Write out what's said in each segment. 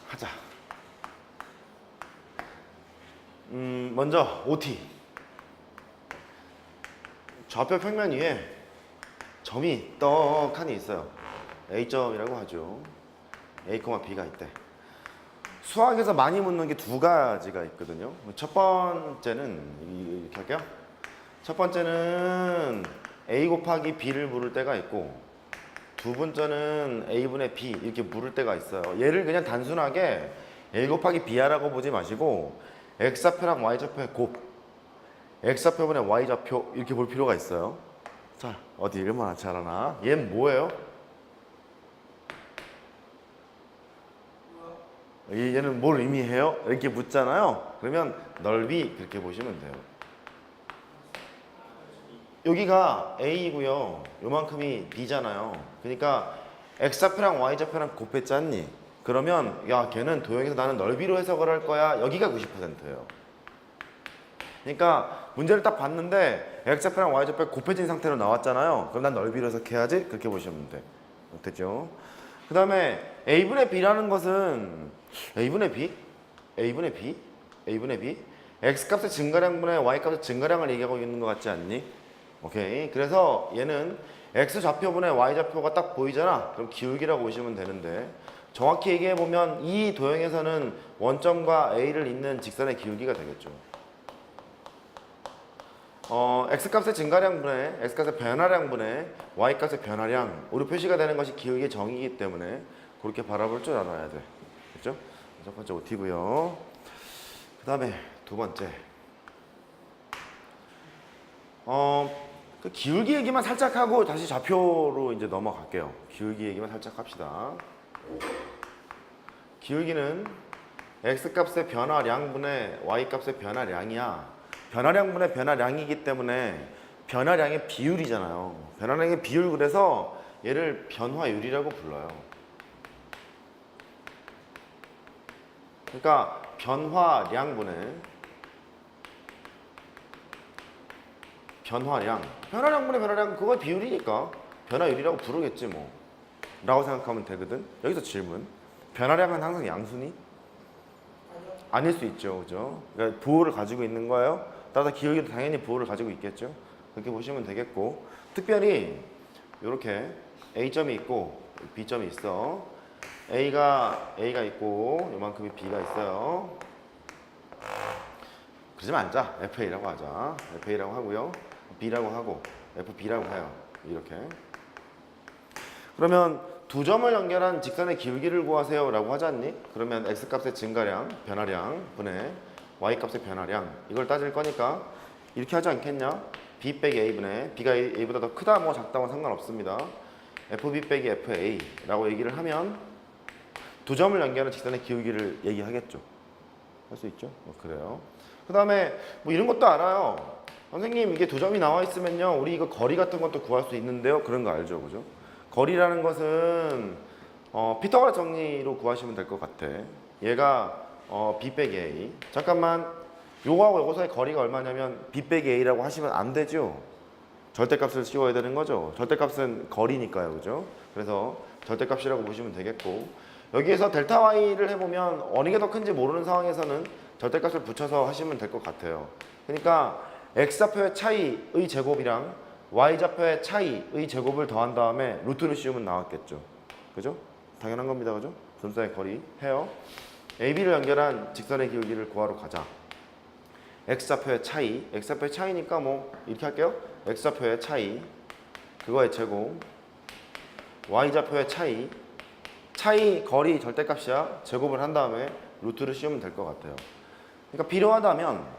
하자. 먼저 OT. 좌표 평면 위에 점이 떡하니 있어요. A점이라고 하죠. A, B가 있대. 수학에서 많이 묻는 게 두 가지가 있거든요. 첫 번째는 이렇게 할게요. 첫 번째는 A 곱하기 B를 물을 때가 있고, 두 번째는 A분의 B 이렇게 물을 때가 있어요. 얘를 그냥 단순하게 A 곱하기 B야라고 보지 마시고 X좌표랑 Y좌표의 곱, X좌표분의 Y좌표 이렇게 볼 필요가 있어요. 자, 어디 얼마나 잘하나? 얘는 뭐예요? 얘는 뭘 의미해요? 이렇게 묻잖아요. 그러면 넓이 그렇게 보시면 돼요. 여기가 A이고요. 요만큼이 B잖아요. 그러니까 X좌표랑 Y좌표랑 곱했잖니? 그러면 야, 걔는 도형에서 나는 넓이로 해석을 할 거야. 여기가 90%예요. 그러니까 문제를 딱 봤는데 X좌표랑 Y좌표 곱해진 상태로 나왔잖아요. 그럼 난 넓이로 해석해야지? 그렇게 보시면 돼. 됐죠? 그 다음에 A분의 B라는 것은 A분의 B? A분의 B? A분의 B? X값의 증가량분의 Y값의 증가량을 얘기하고 있는 것 같지 않니? 오케이. 그래서 얘는 X좌표분의 Y좌표가 딱 보이잖아. 그럼 기울기라고 보시면 되는데 정확히 얘기해보면 이 도형에서는 원점과 A를 잇는 직선의 기울기가 되겠죠. X값의 증가량분의 X값의 변화량분의 Y값의 변화량으로 표시가 되는 것이 기울기의 정의이기 때문에 그렇게 바라볼 줄 알아야 돼. 그렇죠? 첫 번째 OT고요. 그 다음에 두 번째. 그 기울기 얘기만 살짝 하고 다시 좌표로 이제 넘어갈게요. 기울기 얘기만 살짝 합시다. 기울기는 X값의 변화량분의 Y값의 변화량이야. 변화량분의 변화량이기 때문에 변화량의 비율이잖아요. 변화량의 비율, 그래서 얘를 변화율이라고 불러요. 그러니까 변화량분의 변화량분의 변화량, 그거 비율이니까 변화율이라고 부르겠지 뭐 라고 생각하면 되거든. 여기서 질문, 변화량은 항상 양수니? 아닐 수 있죠, 그죠? 그러니까 부호를 가지고 있는 거예요. 따라서 기울기도 당연히 부호를 가지고 있겠죠. 그렇게 보시면 되겠고, 특별히 이렇게 A점이 있고 B점이 있어. A가 있고 요만큼의 B가 있어요. 그러지 말자. FA라고 하자. FA라고 하고요. B라고 하고 FB라고 해요. 이렇게. 그러면 두 점을 연결한 직선의 기울기를 구하세요 라고 하지 않니? 그러면 X값의 증가량, 변화량 분의 Y값의 변화량, 이걸 따질 거니까 이렇게 하지 않겠냐? B 빼기 A분의, B가 A보다 더 크다 뭐 작다 뭐 상관없습니다. FB 빼기 FA 라고 얘기를 하면 두 점을 연결하는 직선의 기울기를 얘기하겠죠. 할 수 있죠? 그래요. 그 다음에 뭐 이런 것도 알아요. 선생님, 이게 두 점이 나와 있으면요 우리 이거 거리 같은 것도 구할 수 있는데요. 그런 거 알죠, 그죠? 거리라는 것은 피타고라스 정리로 구하시면 될 것 같아. 얘가 B 빼기 A. 잠깐만, 요거하고 요거 사이 거리가 얼마냐면 B 빼기 A라고 하시면 안 되죠. 절대값을 씌워야 되는 거죠. 절대값은 거리니까요, 그죠? 그래서 절대값이라고 보시면 되겠고, 여기에서 델타 Y를 해보면 어느 게 더 큰지 모르는 상황에서는 절대값을 붙여서 하시면 될 것 같아요. 그러니까 X좌표의 차이의 제곱이랑 Y좌표의 차이의 제곱을 더한 다음에 루트를 씌우면 나왔겠죠. 그죠? 당연한 겁니다. 그죠? 점 사이의 거리 해요. AB를 연결한 직선의 기울기를 구하러 가자. X좌표의 차이, X좌표의 차이니까 뭐 이렇게 할게요. X좌표의 차이, 그거의 제곱, Y좌표의 차이 거리 절대값이야. 제곱을 한 다음에 루트를 씌우면 될 것 같아요. 그러니까 필요하다면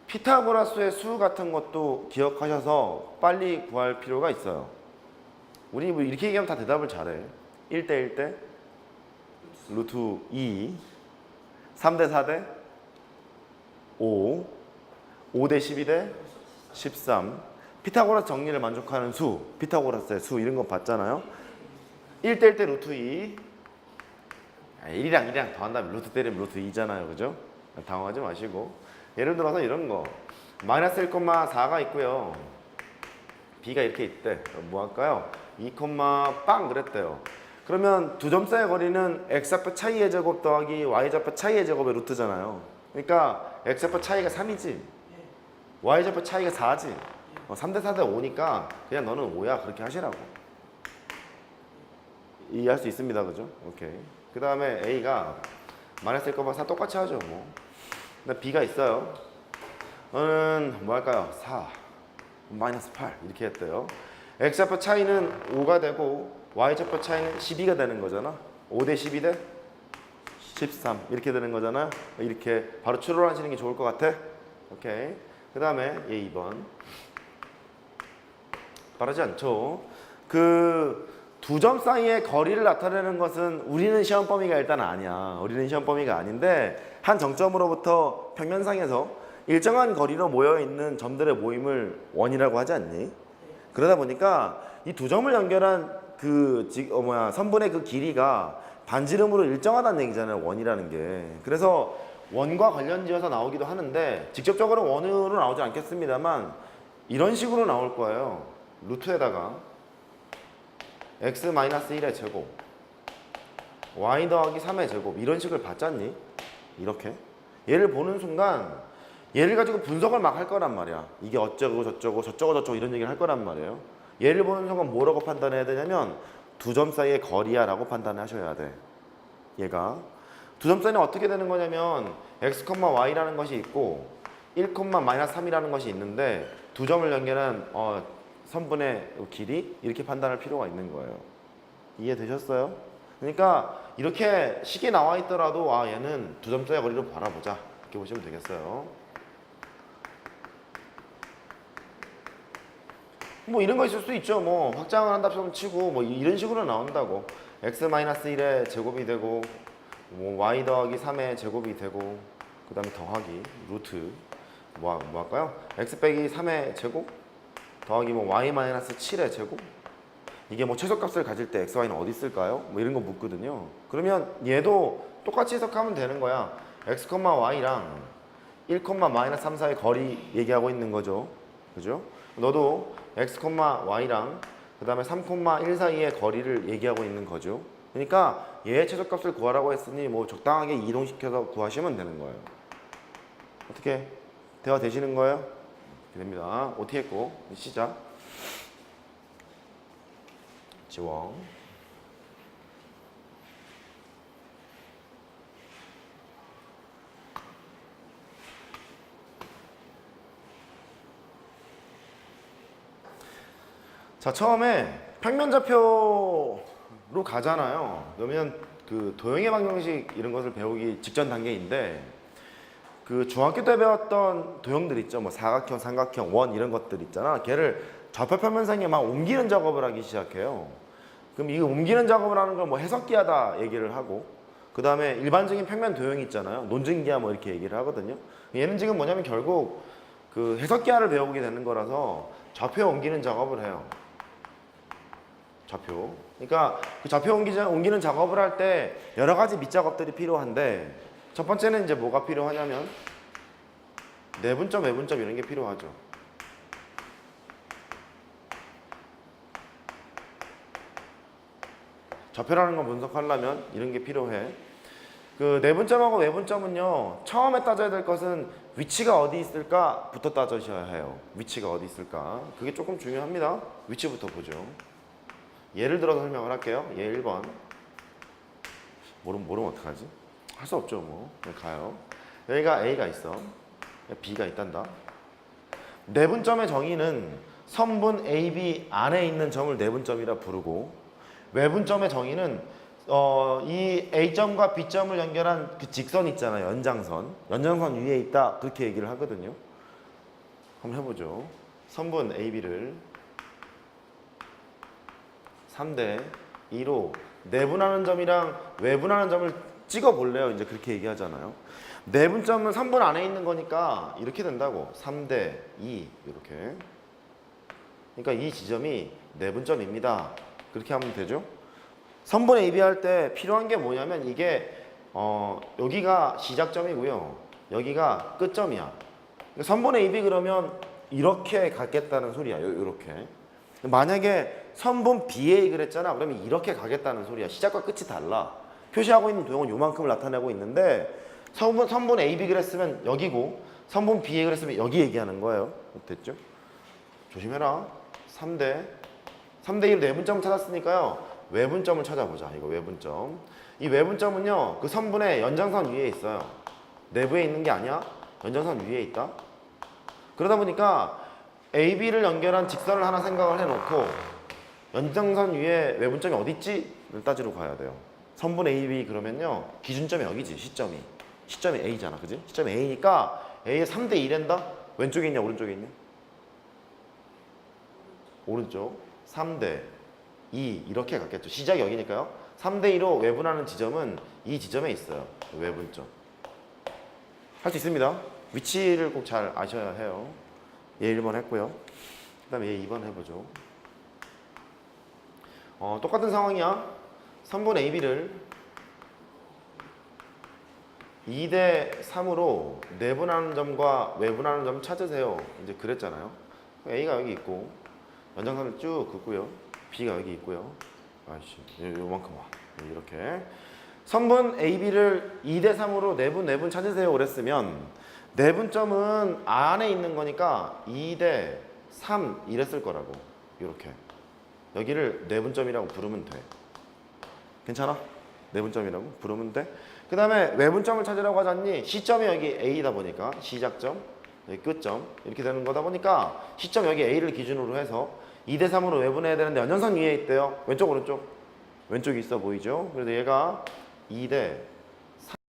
피타고라스의 수 같은 것도 기억하셔서 빨리 구할 필요가 있어요. 우리 뭐 이렇게 얘기하면 다 대답을 잘해. 1대 1대 루트 2, 3대 4대 5, 5대 12대 13. 피타고라스 정리를 만족하는 수, 피타고라스의 수 이런 거 봤잖아요. 1대 1대 루트 2. 1이랑 1이랑 더한 다음에 루트 때리면 루트 2잖아요. 그죠? 당황하지 마시고. 예를 들어서 이런 거. 마이너스 1,4가 있고요. B가 이렇게 있대. 그럼 뭐 할까요? 2, 빵 그랬대요. 그러면 두 점 사이의 거리는 x좌표 차이의 제곱 더하기 y좌표 차이의 제곱의 루트잖아요. 그러니까 x좌표 차이가 3이지 y좌표 차이가 4지 3대 4대 5니까 그냥 너는 5야 그렇게 하시라고. 이해할 수 있습니다. 그죠? 오케이. 그 다음에 a가 마이너스 1, 4 똑같이 하죠. 뭐. 근데 b가 있어요. 너는 뭐 할까요? 4 마이너스 8 이렇게 했대요. x좌표 차이는 5가 되고 y좌표 차이는 12가 되는 거잖아. 5대 12 대 13 이렇게 되는 거잖아. 이렇게 바로 추론하시는 게 좋을 것 같아. 오케이. 그 다음에 얘 2번. 빠르지 않죠. 그 두 점 사이의 거리를 나타내는 것은 우리는 시험 범위가 일단 아니야. 우리는 시험 범위가 아닌데 한 정점으로부터 평면상에서 일정한 거리로 모여있는 점들의 모임을 원이라고 하지 않니? 그러다 보니까 이 두 점을 연결한 그 선분의 그 길이가 반지름으로 일정하다는 얘기잖아요. 원이라는 게. 그래서 원과 관련지어서 나오기도 하는데 직접적으로 원으로 나오지 않겠습니다만 이런 식으로 나올 거예요. 루트에다가 x-1의 제곱 y 더하기 3의 제곱 이런 식을 봤잖니? 이렇게 얘를 보는 순간 얘를 가지고 분석을 막 할 거란 말이야. 이게 어쩌고 저쩌고 저쩌고 저쩌고 이런 얘기를 할 거란 말이에요. 얘를 보는 순간 뭐라고 판단해야 되냐면 두 점 사이의 거리야 라고 판단하셔야 돼. 얘가 두 점 사이는 어떻게 되는 거냐면 x, y라는 것이 있고 1,-3이라는 것이 있는데 두 점을 연결한 선분의 길이 이렇게 판단할 필요가 있는 거예요. 이해되셨어요? 그러니까 이렇게 식이 나와 있더라도 얘는 두 점 사이의 거리로 바라보자 이렇게 보시면 되겠어요. 뭐 이런 거 있을 수 있죠. 뭐 확장을 한답시면 치고 뭐 이런 식으로 나온다고. x-1의 제곱이 되고 뭐 y 더하기 3의 제곱이 되고 그 다음에 더하기 루트 뭐 할까요? x 빼기 3의 제곱 더하기 뭐 y-7의 제곱 이게 뭐 최소값을 가질 때 x, y는 어디 있을까요? 뭐 이런 거 묻거든요. 그러면 얘도 똑같이 해석하면 되는 거야. x, y랑 1,-3 사이의 거리 얘기하고 있는 거죠. 그죠? 너도 x, y랑 그 다음에 3,1 사이의 거리를 얘기하고 있는 거죠. 그러니까 얘의 최소값을 구하라고 했으니 뭐 적당하게 이동시켜서 구하시면 되는 거예요. 어떻게 대화 되시는 거예요? 이렇게 됩니다. OT 했고 시작. 지워. 자, 처음에 평면좌표로 가잖아요. 그러면 그 도형의 방정식 이런 것을 배우기 직전 단계인데 그 중학교 때 배웠던 도형들 있죠. 뭐 사각형, 삼각형, 원 이런 것들 있잖아. 걔를 좌표 평면상에 막 옮기는 작업을 하기 시작해요. 그럼 이 옮기는 작업을 하는 걸 뭐 해석기하다 얘기를 하고 그 다음에 일반적인 평면 도형이 있잖아요. 논증기하 뭐 이렇게 얘기를 하거든요. 얘는 지금 뭐냐면 결국 그 해석기하를 배우게 되는 거라서 좌표에 옮기는 작업을 해요. 좌표. 그러니까 그 좌표 옮기는 작업을 할 때 여러 가지 밑작업들이 필요한데 첫 번째는 이제 뭐가 필요하냐면 내분점, 외분점 이런 게 필요하죠. 좌표라는 걸 분석하려면 이런 게 필요해. 그 내분점하고 외분점은요, 처음에 따져야 될 것은 위치가 어디 있을까부터 따져셔야 해요. 위치가 어디 있을까. 그게 조금 중요합니다. 위치부터 보죠. 예를 들어서 설명을 할게요. 예 1번. 모르면 어떡하지? 할 수 없죠, 뭐. 그냥 가요. 여기가 A가 있어. B가 있단다. 내분점의 정의는 선분 AB 안에 있는 점을 내분점이라 부르고, 외분점의 정의는 이 A점과 B점을 연결한 그 직선 있잖아요. 연장선. 연장선 위에 있다. 그렇게 얘기를 하거든요. 한번 해보죠. 선분 AB를 3대 2로 내분하는 점이랑 외분하는 점을 찍어볼래요. 이제 그렇게 얘기하잖아요. 내분점은 3분 안에 있는 거니까 이렇게 된다고. 3대 2 이렇게. 그러니까 이 지점이 내분점입니다. 그렇게 하면 되죠. 선분 AB 할 때 필요한 게 뭐냐면 이게 여기가 시작점이고요. 여기가 끝점이야. 선분 AB 그러면 이렇게 갖겠다는 소리야. 이렇게. 만약에 선분 BA 그랬잖아. 그러면 이렇게 가겠다는 소리야. 시작과 끝이 달라. 표시하고 있는 도형은 요만큼을 나타내고 있는데 선분 AB 그랬으면 여기고 선분 BA 그랬으면 여기 얘기하는 거예요. 됐죠? 조심해라. 3대 1 내분점을 찾았으니까요. 외분점을 찾아보자. 이거 외분점. 이 외분점은요. 그 선분의 연장선 위에 있어요. 내부에 있는 게 아니야. 연장선 위에 있다. 그러다 보니까 AB를 연결한 직선을 하나 생각을 해놓고 연장선 위에 외분점이 어디 있지?를 따지러 가야 돼요. 선분 AB 그러면요. 기준점이 여기지. 시점이 A잖아. 그지? 시점이 A니까 A의 3대 2랜다? 왼쪽에 있냐 오른쪽에 있냐? 오른쪽. 3대 2 이렇게 갔겠죠. 시작이 여기니까요. 3대 2로 외분하는 지점은 이 지점에 있어요. 외분점. 할 수 있습니다. 위치를 꼭 잘 아셔야 해요. 얘 1번 했고요. 그 다음에 얘 2번 해보죠. 똑같은 상황이야. 선분 AB를 2대 3으로 내분하는 점과 외분하는 점 찾으세요. 이제 그랬잖아요. A가 여기 있고 연장선을 쭉 긋고요. B가 여기 있고요. 아이씨, 요만큼 와. 이렇게 선분 AB를 2대 3으로 내분 찾으세요 그랬으면 내분점은 안에 있는 거니까 2대 3 이랬을 거라고. 이렇게 여기를 내분점이라고 부르면 돼. 괜찮아? 내분점이라고 부르면 돼. 그 다음에 외분점을 찾으라고 하잖니. 시점이 여기 A다 보니까 시작점, 여기 끝점 이렇게 되는 거다 보니까 시점 여기 A를 기준으로 해서 2대 3으로 외분해야 되는데 연장선 위에 있대요. 왼쪽 오른쪽? 왼쪽이 있어 보이죠? 그래서 얘가 2대